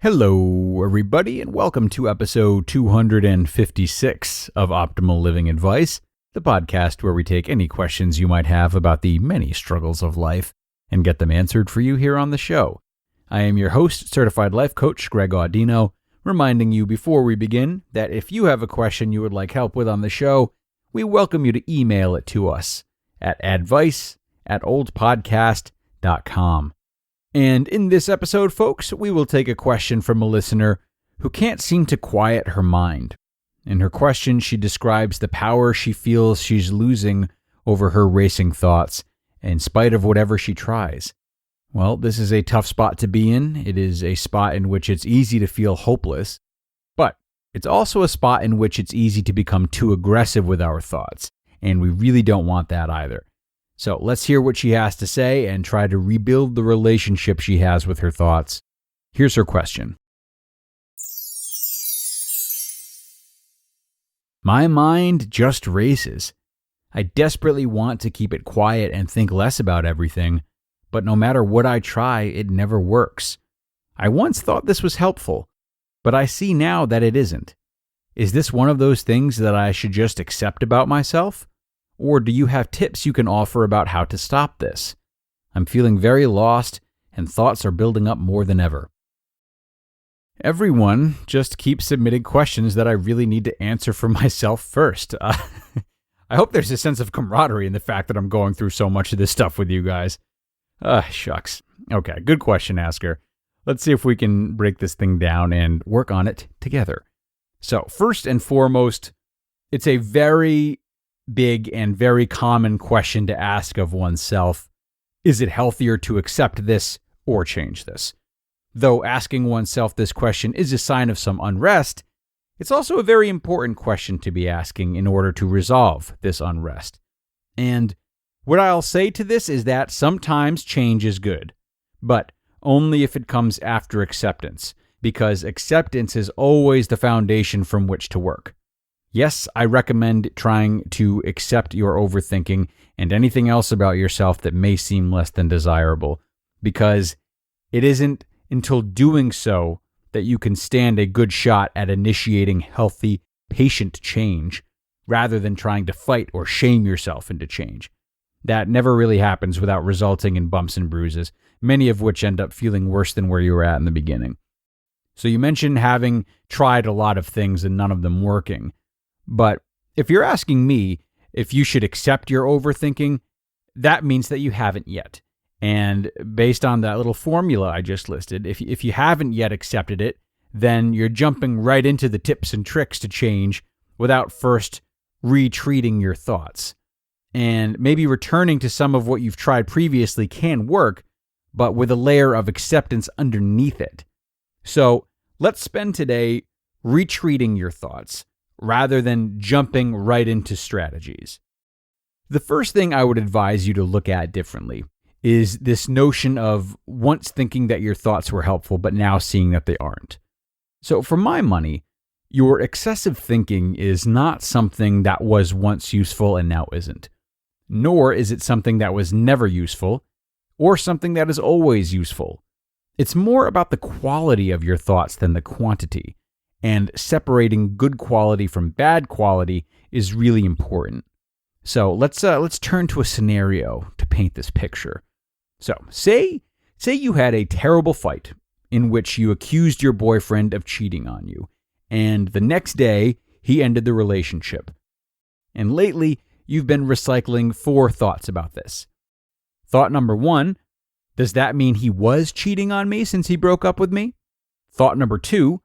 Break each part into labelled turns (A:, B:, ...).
A: Hello, everybody, and welcome to episode 256 of Optimal Living Advice, the podcast where we take any questions you might have about the many struggles of life and get them answered for you here on the show. I am your host, certified life coach Greg Audino, reminding you before we begin that if you have a question you would like help with on the show, we welcome you to email it to us at advice@oldpodcast.com. And in this episode, folks, we will take a question from a listener who can't seem to quiet her mind. In her question, she describes the power she feels she's losing over her racing thoughts, in spite of whatever she tries. Well, this is a tough spot to be in. It is a spot in which it's easy to feel hopeless, but it's also a spot in which it's easy to become too aggressive with our thoughts, and we really don't want that either. So let's hear what she has to say and try to rebuild the relationship she has with her thoughts. Here's her question. My mind just races. I desperately want to keep it quiet and think less about everything, but no matter what I try, it never works. I once thought this was helpful, but I see now that it isn't. Is this one of those things that I should just accept about myself? Or do you have tips you can offer about how to stop this? I'm feeling very lost, and thoughts are building up more than ever. Everyone just keeps submitting questions that I really need to answer for myself first. I hope there's a sense of camaraderie in the fact that I'm going through so much of this stuff with you guys. Shucks. Okay, good question, asker. Let's see if we can break this thing down and work on it together. So, first and foremost, it's a very big and very common question to ask of oneself. Is it healthier to accept this or change this? Though asking oneself this question is a sign of some unrest, it's also a very important question to be asking in order to resolve this unrest. And what I'll say to this is that sometimes change is good, but only if it comes after acceptance, because acceptance is always the foundation from which to work. Yes, I recommend trying to accept your overthinking and anything else about yourself that may seem less than desirable, because it isn't until doing so that you can stand a good shot at initiating healthy, patient change, rather than trying to fight or shame yourself into change. That never really happens without resulting in bumps and bruises, many of which end up feeling worse than where you were at in the beginning. So you mentioned having tried a lot of things and none of them working. But if you're asking me if you should accept your overthinking, that means that you haven't yet. And based on that little formula I just listed, if you haven't yet accepted it, then you're jumping right into the tips and tricks to change without first retreating your thoughts. And maybe returning to some of what you've tried previously can work, but with a layer of acceptance underneath it. So let's spend today retreating your thoughts, rather than jumping right into strategies. The first thing I would advise you to look at differently is this notion of once thinking that your thoughts were helpful, but now seeing that they aren't. So for my money, your excessive thinking is not something that was once useful and now isn't. Nor is it something that was never useful, or something that is always useful. It's more about the quality of your thoughts than the quantity. And separating good quality from bad quality is really important. So let's turn to a scenario to paint this picture. So say you had a terrible fight in which you accused your boyfriend of cheating on you, and the next day he ended the relationship. And lately you've been recycling 4 thoughts about this. Thought number 1, does that mean he was cheating on me since he broke up with me? Thought number 2,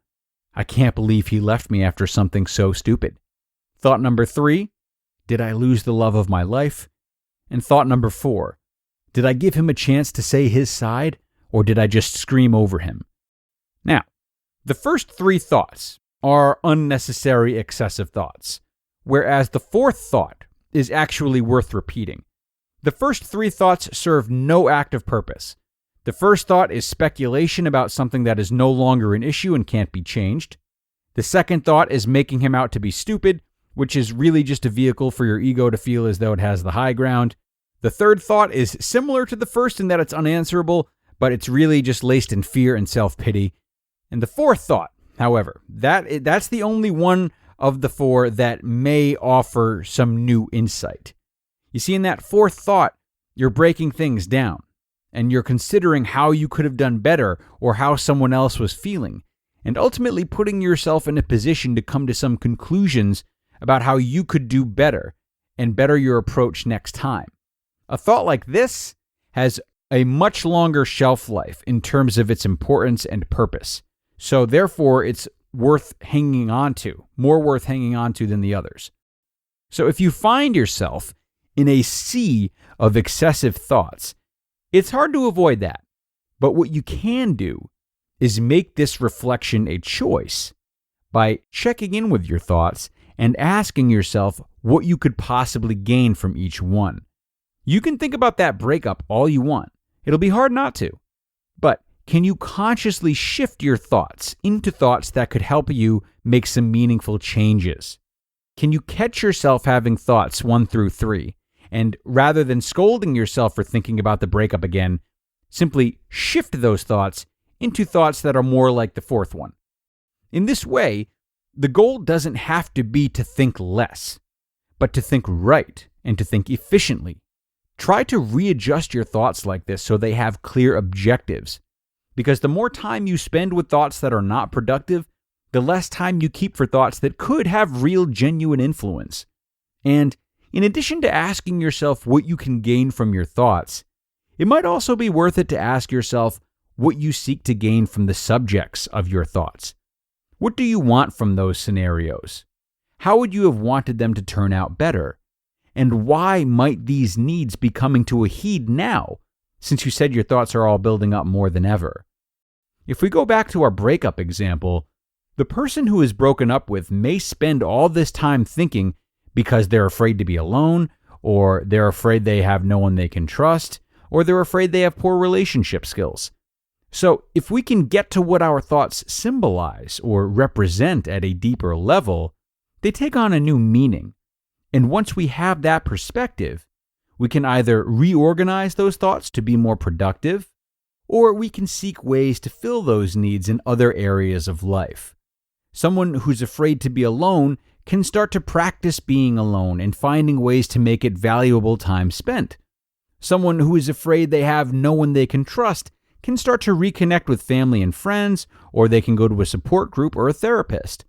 A: I can't believe he left me after something so stupid. Thought number 3, did I lose the love of my life? And thought number 4, did I give him a chance to say his side, or did I just scream over him? Now, the first 3 thoughts are unnecessary excessive thoughts, whereas the 4th thought is actually worth repeating. The first 3 thoughts serve no active purpose. The first thought is speculation about something that is no longer an issue and can't be changed. The second thought is making him out to be stupid, which is really just a vehicle for your ego to feel as though it has the high ground. The third thought is similar to the first in that it's unanswerable, but it's really just laced in fear and self-pity. And the fourth thought, however, that's the only one of the four that may offer some new insight. You see, in that fourth thought, you're breaking things down, and you're considering how you could have done better or how someone else was feeling, and ultimately putting yourself in a position to come to some conclusions about how you could do better and better your approach next time. A thought like this has a much longer shelf life in terms of its importance and purpose. So therefore, it's worth hanging on to, more worth hanging on to than the others. So if you find yourself in a sea of excessive thoughts, it's hard to avoid that. But what you can do is make this reflection a choice by checking in with your thoughts and asking yourself what you could possibly gain from each one. You can think about that breakup all you want. It'll be hard not to. But can you consciously shift your thoughts into thoughts that could help you make some meaningful changes? Can you catch yourself having thoughts 1 through 3? And rather than scolding yourself for thinking about the breakup again, simply shift those thoughts into thoughts that are more like the fourth one. In this way, the goal doesn't have to be to think less, but to think right and to think efficiently. Try to readjust your thoughts like this so they have clear objectives. Because the more time you spend with thoughts that are not productive, the less time you keep for thoughts that could have real, genuine influence. And in addition to asking yourself what you can gain from your thoughts, it might also be worth it to ask yourself what you seek to gain from the subjects of your thoughts. What do you want from those scenarios? How would you have wanted them to turn out better? And why might these needs be coming to a heed now, since you said your thoughts are all building up more than ever? If we go back to our breakup example, the person who is broken up with may spend all this time thinking because they're afraid to be alone, or they're afraid they have no one they can trust, or they're afraid they have poor relationship skills. So if we can get to what our thoughts symbolize or represent at a deeper level, they take on a new meaning. And once we have that perspective, we can either reorganize those thoughts to be more productive, or we can seek ways to fill those needs in other areas of life. Someone who's afraid to be alone can start to practice being alone and finding ways to make it valuable time spent. Someone who is afraid they have no one they can trust can start to reconnect with family and friends, or they can go to a support group or a therapist.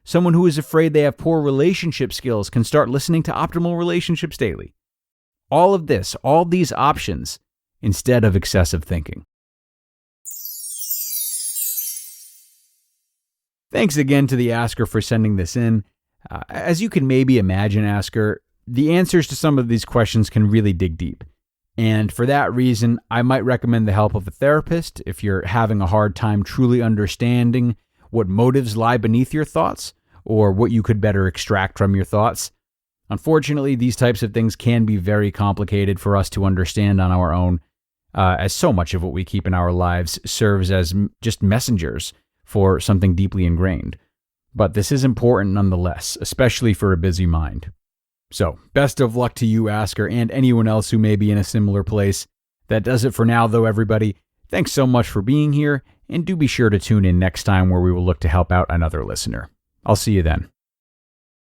A: Someone who is afraid they have poor relationship skills can start listening to Optimal Relationships Daily. All of this, all these options, instead of excessive thinking. Thanks again to the asker for sending this in. As you can maybe imagine, asker, the answers to some of these questions can really dig deep. And for that reason, I might recommend the help of a therapist if you're having a hard time truly understanding what motives lie beneath your thoughts or what you could better extract from your thoughts. Unfortunately, these types of things can be very complicated for us to understand on our own, as so much of what we keep in our lives serves as just messengers for something deeply ingrained. But this is important nonetheless, especially for a busy mind. So, best of luck to you, asker, and anyone else who may be in a similar place. That does it for now, though, everybody. Thanks so much for being here, and do be sure to tune in next time where we will look to help out another listener. I'll see you then.